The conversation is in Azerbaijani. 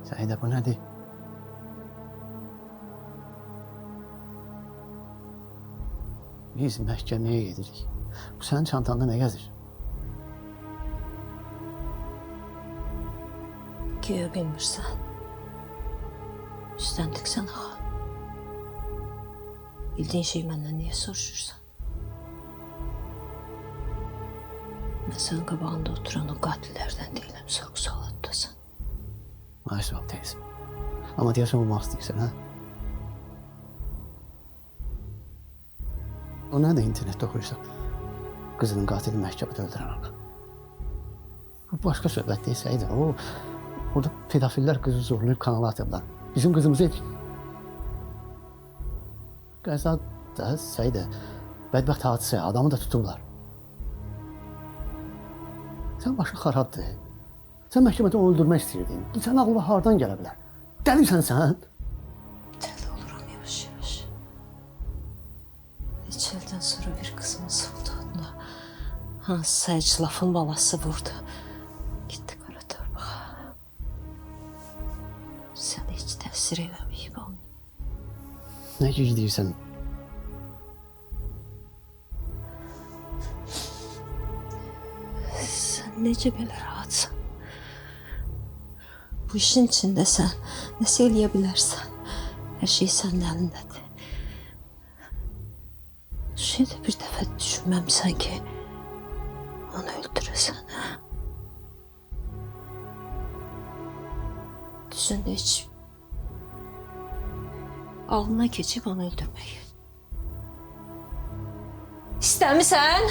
Səidə, bu nədir? Biz məhkəməyə gedirik. Bu sənin çantanda nə gəzir? Güya bilmirsən. Üstəndiksən ağa. Bildiğin şeyi məndən niyə soruşursan? Mən sənin qabağında oturan o qatillərdən deyiləm, sorğu-sualatdasan. Maalesef teyzem. Ama deyəsən olmaq istəyirsən, hə? O nədir internetdə oxuyursan? Qızının qatili məhkəmədə öldürən ana. Bu başqa söhbət deyil Səidə. Orada pedofillər qızı zorlayıb kanala atıblar. Bizim qızımızı edik. Qəza da Səidə. Bədbəxt hadisə, adamı da tutublar. Sən başın xarabdır. Sən məhkəmədə onu öldürmək istəyirdin. Sən ağlı hardan gələ bilər? Dəlisən sən? Dəli oluram yavaş-yavaş. Neçə ildən sonra bir qızımız oldu onunla. Hansısa əclafın balası vurdu. Gitti qara torbağa. Sən heç təsir eləməyib onu. Nə gizləyirsən? Sən necə belə rahatsan? Bu işin içindəsən. Nəsə eləyə bilərsən. Hər şey sənin əlindədir. Şimdi bir dəfə düşünməmsən ki, onu öldürəsən, hə? Düşündü heç ağlına keçib onu öldürməyi. İstəmirsən?